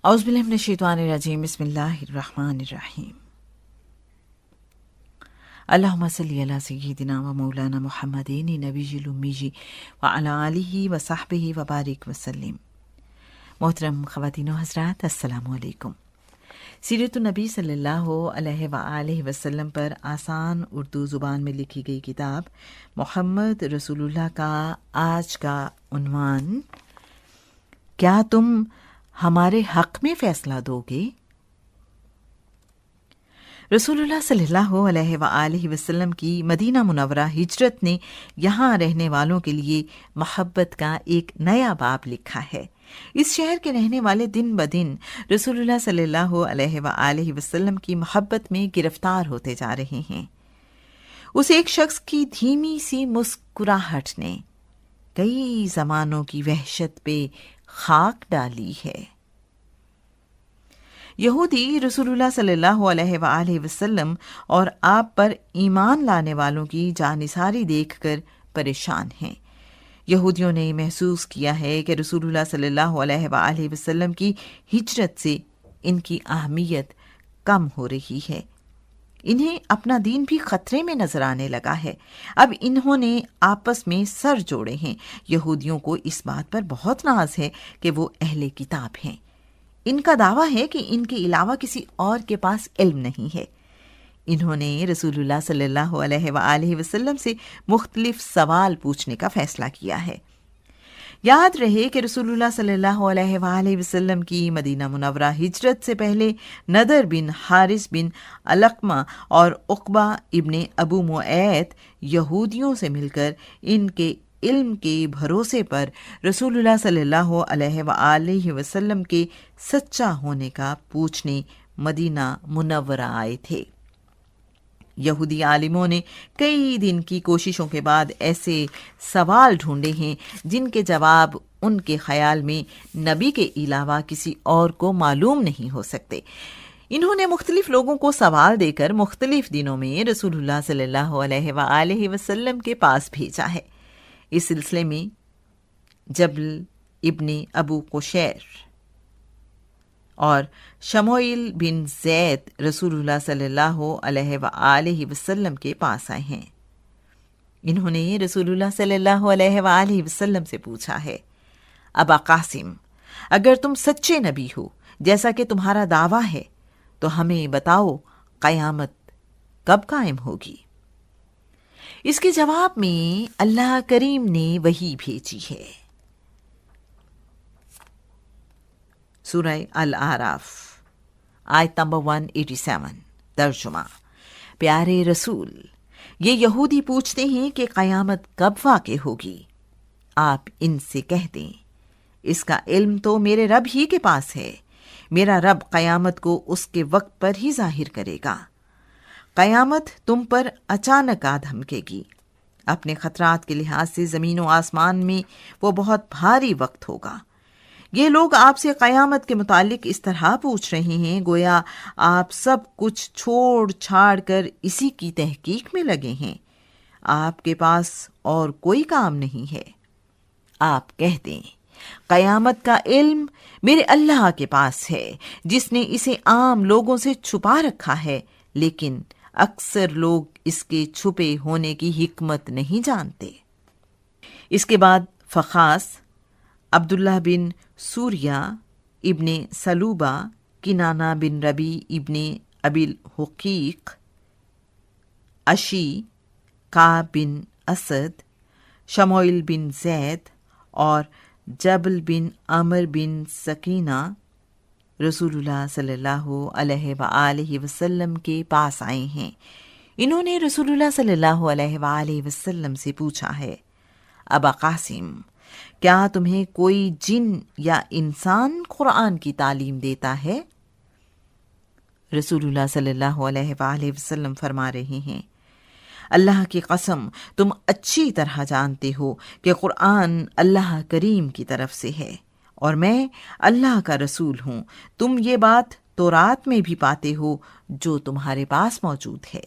اعوذ باللہ من الشیطان الرجیم، بسم اللہ الرحمن الرحیم۔ اللہم صلی علی سیدنا و مولانا محمد نبی الامی وعلی آلہ و صحبہ وبارک وسلم۔ محترم خواتین و حضرات، السلام علیکم۔ سیرت النبی صلی اللہ علیہ وآلہ وسلم پر آسان اردو زبان میں لکھی گئی کتاب محمد رسول اللہ کا آج کا عنوان، کیا تم ہمارے حق میں فیصلہ دو گے؟ رسول اللہ صلی اللہ علیہ وآلہ وسلم کی مدینہ منورہ ہجرت نے یہاں رہنے والوں کے لیے محبت کا ایک نیا باب لکھا ہے۔ اس شہر کے رہنے والے دن بدن رسول اللہ صلی اللہ علیہ وآلہ وسلم کی محبت میں گرفتار ہوتے جا رہے ہیں۔ اس ایک شخص کی دھیمی سی مسکراہٹ نے کئی زمانوں کی وحشت پہ خاک ڈالی ہے۔ یہودی رسول اللہ صلی اللہ علیہ وآلہ وسلم اور آپ پر ایمان لانے والوں کی جانثاری دیکھ کر پریشان ہیں۔ یہودیوں نے محسوس کیا ہے کہ رسول اللہ صلی اللہ علیہ وآلہ وسلم کی ہجرت سے ان کی اہمیت کم ہو رہی ہے۔ انہیں اپنا دین بھی خطرے میں نظر آنے لگا ہے۔ اب انہوں نے آپس میں سر جوڑے ہیں۔ یہودیوں کو اس بات پر بہت ناز ہے کہ وہ اہل کتاب ہیں۔ ان کا دعویٰ ہے کہ ان کے علاوہ کسی اور کے پاس علم نہیں ہے۔ انہوں نے رسول اللہ صلی اللہ علیہ وآلہ وسلم سے مختلف سوال پوچھنے کا فیصلہ کیا ہے۔ یاد رہے کہ رسول اللہ صلی اللہ علیہ وآلہ وسلم کی مدینہ منورہ ہجرت سے پہلے نضر بن حارث بن علقمہ اور عقبہ ابن ابو معیط یہودیوں سے مل کر ان کے علم کے بھروسے پر رسول اللہ صلی اللہ علیہ وآلہ وسلم کے سچا ہونے کا پوچھنے مدینہ منورہ آئے تھے۔ یہودی عالموں نے کئی دن کی کوششوں کے بعد ایسے سوال ڈھونڈے ہیں جن کے جواب ان کے خیال میں نبی کے علاوہ کسی اور کو معلوم نہیں ہو سکتے۔ انہوں نے مختلف لوگوں کو سوال دے کر مختلف دنوں میں رسول اللہ صلی اللہ علیہ وآلہ وسلم کے پاس بھیجا ہے۔ اس سلسلے میں جبل ابن ابو قشیر اور شموئیل بن زید رسول اللہ صلی اللہ علیہ وآلہ وسلم کے پاس آئے ہیں۔ انہوں نے رسول اللہ صلی اللہ علیہ وآلہ وسلم سے پوچھا ہے، ابا قاسم، اگر تم سچے نبی ہو جیسا کہ تمہارا دعویٰ ہے تو ہمیں بتاؤ قیامت کب قائم ہوگی؟ اس کے جواب میں اللہ کریم نے وحی بھیجی ہے۔ سورہ الاعراف آیت نمبر 187 ترجمہ: پیارے رسول، یہ یہودی پوچھتے ہیں کہ قیامت کب واقع ہوگی۔ آپ ان سے کہہ دیں، اس کا علم تو میرے رب ہی کے پاس ہے۔ میرا رب قیامت کو اس کے وقت پر ہی ظاہر کرے گا۔ قیامت تم پر اچانک آ دھمکے گی۔ اپنے خطرات کے لحاظ سے زمین و آسمان میں وہ بہت بھاری وقت ہوگا۔ یہ لوگ آپ سے قیامت کے متعلق اس طرح پوچھ رہے ہیں گویا آپ سب کچھ چھوڑ چھاڑ کر اسی کی تحقیق میں لگے ہیں۔ آپ کے پاس اور کوئی کام نہیں ہے۔ آپ کہہ دیں، قیامت کا علم میرے اللہ کے پاس ہے، جس نے اسے عام لوگوں سے چھپا رکھا ہے، لیکن اکثر لوگ اس کے چھپے ہونے کی حکمت نہیں جانتے۔ اس کے بعد فخاس، عبداللہ بن سوریہ ابن سلوبہ، کنانہ بن ربی ابن ابی الحقیق، اشی، کعب بن اسد، شموئیل بن زید اور جبل بن عمر بن سکینہ رسول اللہ صلی اللہ علیہ وآلہ وسلم کے پاس آئے ہیں۔ انہوں نے رسول اللہ صلی اللہ علیہ وآلہ وسلم سے پوچھا ہے، ابا قاسم، کیا تمہیں کوئی جن یا انسان قرآن کی تعلیم دیتا ہے؟ رسول اللہ صلی اللہ علیہ وآلہ وسلم فرما رہے ہیں، اللہ کی قسم، تم اچھی طرح جانتے ہو کہ قرآن اللہ کریم کی طرف سے ہے اور میں اللہ کا رسول ہوں۔ تم یہ بات تورات میں بھی پاتے ہو جو تمہارے پاس موجود ہے۔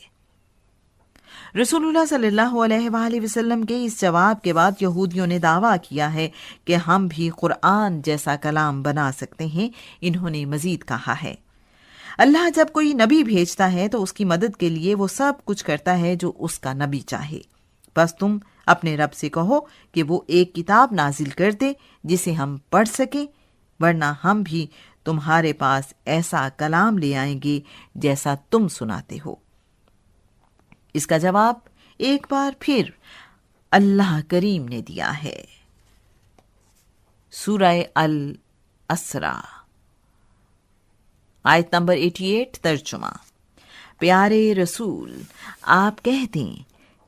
رسول اللہ صلی اللہ علیہ وآلہ وسلم کے اس جواب کے بعد یہودیوں نے دعویٰ کیا ہے کہ ہم بھی قرآن جیسا کلام بنا سکتے ہیں۔ انہوں نے مزید کہا ہے، اللہ جب کوئی نبی بھیجتا ہے تو اس کی مدد کے لیے وہ سب کچھ کرتا ہے جو اس کا نبی چاہے۔ بس تم اپنے رب سے کہو کہ وہ ایک کتاب نازل کر دے جسے ہم پڑھ سکیں، ورنہ ہم بھی تمہارے پاس ایسا کلام لے آئیں گے جیسا تم سناتے ہو۔ اس کا جواب ایک بار پھر اللہ کریم نے دیا ہے۔ سورہ الاسراء آیت نمبر 88 ترجمہ۔ پیارے رسول، آپ کہہ دیں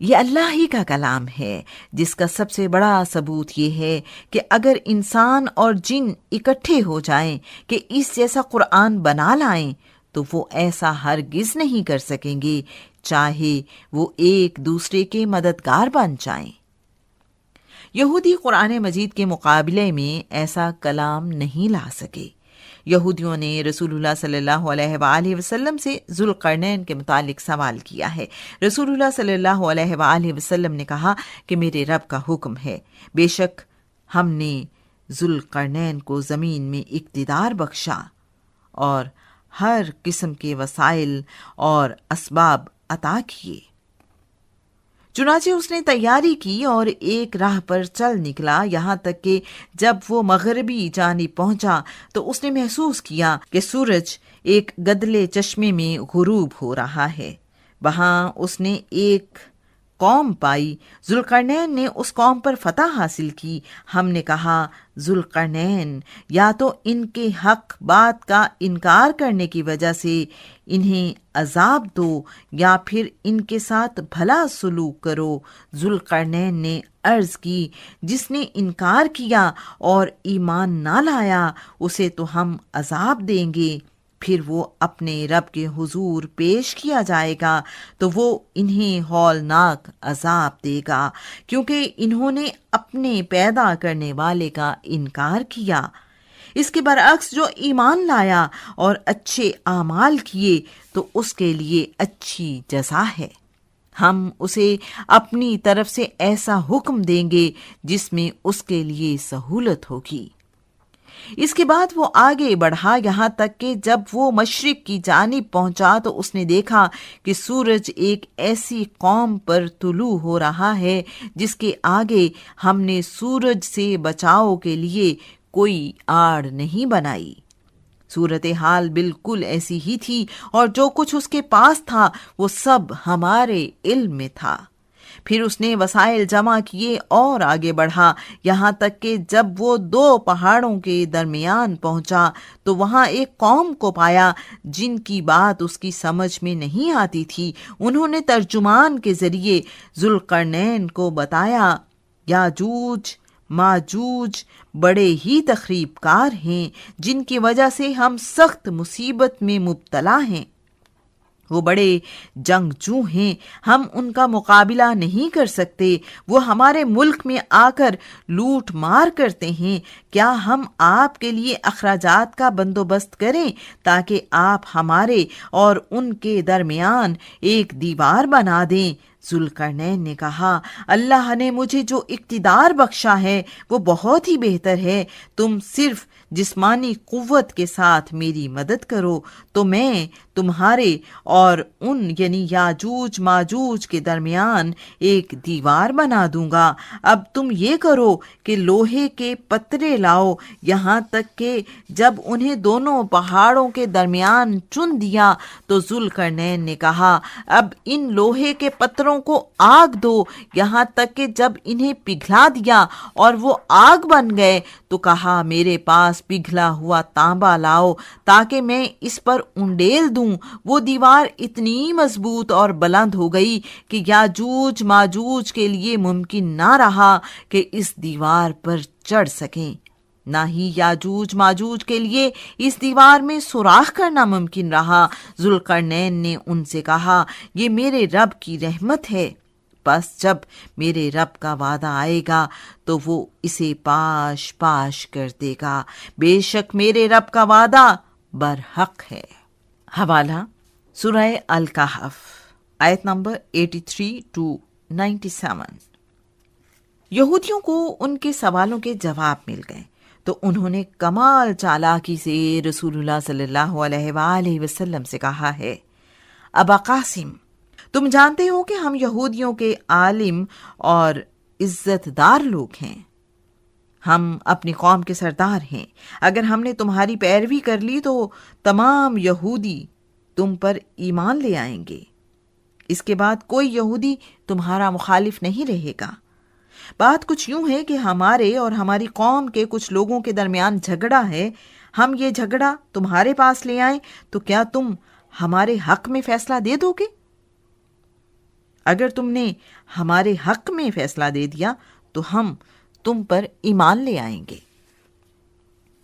یہ اللہ ہی کا کلام ہے، جس کا سب سے بڑا ثبوت یہ ہے کہ اگر انسان اور جن اکٹھے ہو جائیں کہ اس جیسا قرآن بنا لائیں تو وہ ایسا ہرگز نہیں کر سکیں گے، چاہے وہ ایک دوسرے کے مددگار بن جائیں۔ یہودی قرآن مجید کے مقابلے میں ایسا کلام نہیں لا سکے۔ یہودیوں نے رسول اللہ صلی اللہ علیہ وآلہ وسلم سے ذوالقرنین کے متعلق سوال کیا ہے۔ رسول اللہ صلی اللہ علیہ وآلہ وسلم نے کہا کہ میرے رب کا حکم ہے، بے شک ہم نے ذوالقرنین کو زمین میں اقتدار بخشا اور ہر قسم کے وسائل اور اسباب عطا کیے۔ چنانچہ اس نے تیاری کی اور ایک راہ پر چل نکلا، یہاں تک کہ جب وہ مغربی جانب پہنچا تو اس نے محسوس کیا کہ سورج ایک گدلے چشمے میں غروب ہو رہا ہے۔ وہاں اس نے ایک قوم پائی۔ ذوالقرنین نے اس قوم پر فتح حاصل کی۔ ہم نے کہا، ذوالقرنین، یا تو ان کے حق بات کا انکار کرنے کی وجہ سے انہیں عذاب دو یا پھر ان کے ساتھ بھلا سلوک کرو۔ ذوالقرنین نے عرض کی، جس نے انکار کیا اور ایمان نہ لایا اسے تو ہم عذاب دیں گے، پھر وہ اپنے رب کے حضور پیش کیا جائے گا تو وہ انہیں ہولناک عذاب دے گا، کیونکہ انہوں نے اپنے پیدا کرنے والے کا انکار کیا۔ اس کے برعکس جو ایمان لایا اور اچھے اعمال کیے تو اس کے لیے اچھی جزا ہے۔ ہم اسے اپنی طرف سے ایسا حکم دیں گے جس میں اس کے لیے سہولت ہوگی۔ اس کے بعد وہ آگے بڑھا، یہاں تک کہ جب وہ مشرق کی جانب پہنچا تو اس نے دیکھا کہ سورج ایک ایسی قوم پر طلوع ہو رہا ہے جس کے آگے ہم نے سورج سے بچاؤ کے لیے کوئی آڑ نہیں بنائی۔ صورتحال بالکل ایسی ہی تھی اور جو کچھ اس کے پاس تھا وہ سب ہمارے علم میں تھا۔ پھر اس نے وسائل جمع کیے اور آگے بڑھا، یہاں تک کہ جب وہ دو پہاڑوں کے درمیان پہنچا تو وہاں ایک قوم کو پایا جن کی بات اس کی سمجھ میں نہیں آتی تھی۔ انہوں نے ترجمان کے ذریعے ذوالقرنین کو بتایا، یاجوج ماجوج بڑے ہی تخریب کار ہیں جن کی وجہ سے ہم سخت مصیبت میں مبتلا ہیں۔ وہ بڑے جنگجو ہیں، ہم ان کا مقابلہ نہیں کر سکتے۔ وہ ہمارے ملک میں آ کر لوٹ مار کرتے ہیں۔ کیا ہم آپ کے لیے اخراجات کا بندوبست کریں تاکہ آپ ہمارے اور ان کے درمیان ایک دیوار بنا دیں؟ ذوالقرنین نے کہا، اللہ نے مجھے جو اقتدار بخشا ہے وہ بہت ہی بہتر ہے۔ تم صرف جسمانی قوت کے ساتھ میری مدد کرو تو میں تمہارے اور ان یعنی یاجوج ماجوج کے درمیان ایک دیوار بنا دوں گا۔ اب تم یہ کرو کہ لوہے کے پترے لاؤ، یہاں تک کہ جب انہیں دونوں پہاڑوں کے درمیان چن دیا تو ذوالقرنین نے کہا، اب ان لوہے کے پتروں کو آگ دو، یہاں تک کہ جب انہیں پگھلا دیا اور وہ آگ بن گئے تو کہا، میرے پاس پگھلا ہوا تانبا لاؤ تاکہ میں اس پر انڈیل دوں۔ وہ دیوار اتنی مضبوط اور بلند ہو گئی کہ یاجوج ماجوج کے لیے ممکن نہ رہا کہ اس دیوار پر چڑھ سکیں، نہ ہی یاجوج ماجوج کے لیے اس دیوار میں سوراخ کرنا ممکن رہا۔ ذوالقرنین نے ان سے کہا، یہ میرے رب کی رحمت ہے، بس جب میرے رب کا وعدہ آئے گا تو وہ اسے پاش پاش کر دے گا، بے شک میرے رب کا وعدہ برحق ہے۔ حوالہ سورہ الکہف آیت نمبر 83 to 97۔ یہودیوں کو ان کے سوالوں کے جواب مل گئے تو انہوں نے کمال چالاکی سے رسول اللہ صلی اللہ علیہ وآلہ وسلم سے کہا ہے، ابا قاسم، تم جانتے ہو کہ ہم یہودیوں کے عالم اور عزت دار لوگ ہیں، ہم اپنی قوم کے سردار ہیں، اگر ہم نے تمہاری پیروی کر لی تو تمام یہودی تم پر ایمان لے آئیں گے، اس کے بعد کوئی یہودی تمہارا مخالف نہیں رہے گا۔ بات کچھ یوں ہے کہ ہمارے اور ہماری قوم کے کچھ لوگوں کے درمیان جھگڑا ہے، ہم یہ جھگڑا تمہارے پاس لے آئیں تو کیا تم ہمارے حق میں فیصلہ دے دو گے؟ اگر تم نے ہمارے حق میں فیصلہ دے دیا تو ہم تم پر ایمان لے آئیں گے۔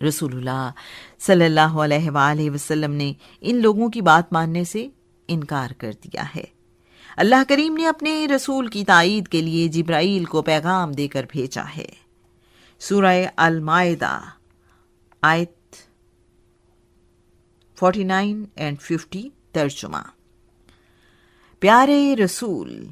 رسول اللہ صلی اللہ علیہ وآلہ وسلم نے ان لوگوں کی بات ماننے سے انکار کر دیا ہے۔ اللہ کریم نے اپنے رسول کی تائید کے لیے جبرائیل کو پیغام دے کر بھیجا ہے۔ سورہ المائدہ آیت 49 and 50 ترجمہ۔ پیارے رسول،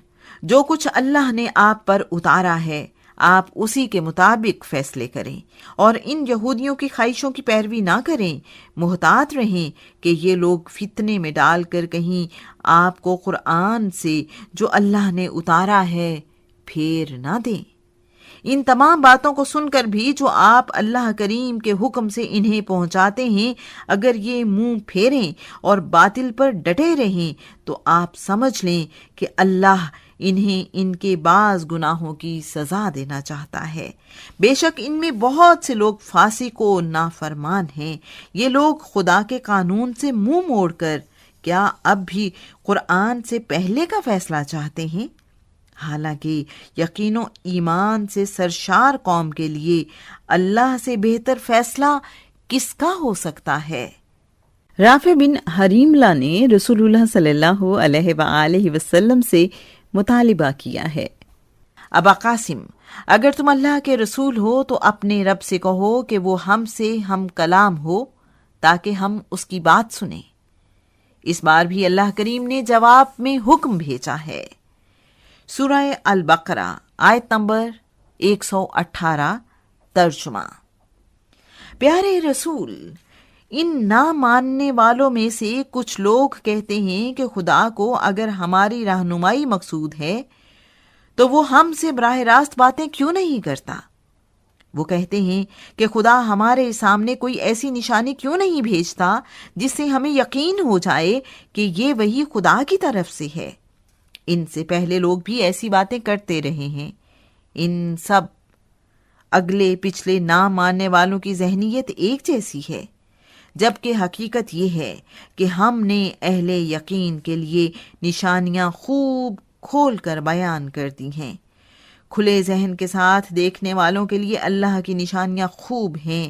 جو کچھ اللہ نے آپ پر اتارا ہے آپ اسی کے مطابق فیصلے کریں اور ان یہودیوں کی خواہشوں کی پیروی نہ کریں۔ محتاط رہیں کہ یہ لوگ فتنے میں ڈال کر کہیں آپ کو قرآن سے جو اللہ نے اتارا ہے پھیر نہ دیں۔ ان تمام باتوں کو سن کر بھی جو آپ اللہ کریم کے حکم سے انہیں پہنچاتے ہیں، اگر یہ منہ پھیریں اور باطل پر ڈٹے رہیں تو آپ سمجھ لیں کہ اللہ انہیں ان کے بعض گناہوں کی سزا دینا چاہتا ہے۔ بے شک ان میں بہت سے لوگ فاسق و نافرمان ہیں۔ یہ لوگ خدا کے قانون سے منہ موڑ کر کیا اب بھی قرآن سے پہلے کا فیصلہ چاہتے ہیں؟ حالانکہ یقین و ایمان سے سرشار قوم کے لیے اللہ سے بہتر فیصلہ کس کا ہو سکتا ہے؟ رافع بن حریملہ نے رسول اللہ صلی اللہ علیہ وآلہ وسلم سے مطالبہ کیا ہے، ابا قاسم، اگر تم اللہ کے رسول ہو تو اپنے رب سے کہو کہ وہ ہم سے ہم کلام ہو تاکہ ہم اس کی بات سنیں۔ اس بار بھی اللہ کریم نے جواب میں حکم بھیجا ہے۔ سورہ البقرہ آیت نمبر 118 ترجمہ۔ پیارے رسول، ان نہ ماننے والوں میں سے کچھ لوگ کہتے ہیں کہ خدا کو اگر ہماری رہنمائی مقصود ہے تو وہ ہم سے براہ راست باتیں کیوں نہیں کرتا؟ وہ کہتے ہیں کہ خدا ہمارے سامنے کوئی ایسی نشانی کیوں نہیں بھیجتا جس سے ہمیں یقین ہو جائے کہ یہ وحی خدا کی طرف سے ہے۔ ان سے پہلے لوگ بھی ایسی باتیں کرتے رہے ہیں۔ ان سب اگلے پچھلے نہ ماننے والوں کی ذہنیت ایک جیسی ہے، جبکہ حقیقت یہ ہے کہ ہم نے اہل یقین کے لیے نشانیاں خوب کھول کر بیان کر دی ہیں۔ کھلے ذہن کے ساتھ دیکھنے والوں کے لیے اللہ کی نشانیاں خوب ہیں۔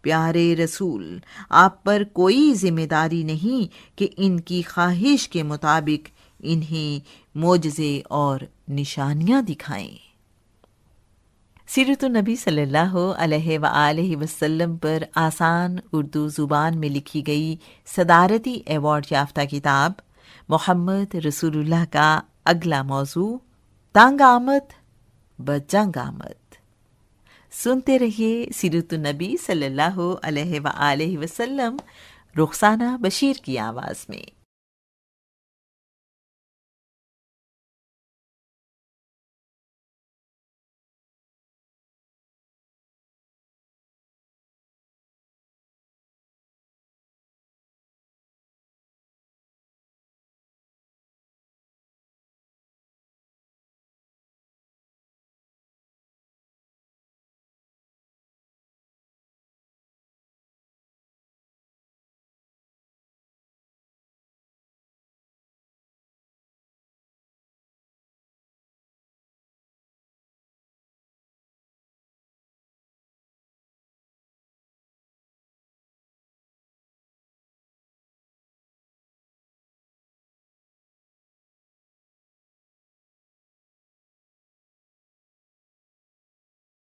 پیارے رسول، آپ پر کوئی ذمہ داری نہیں کہ ان کی خواہش کے مطابق انہیں معجزے اور نشانیاں دکھائیں۔ سیرت النبی صلی اللہ علیہ وآلہ وسلم پر آسان اردو زبان میں لکھی گئی صدارتی ایوارڈ یافتہ کتاب محمد رسول اللہ کا اگلا موضوع تنگ آمد بجنگ آمد۔ سنتے رہیے سیرت النبی صلی اللہ علیہ وآلہ وسلم رخسانہ بشیر کی آواز میں۔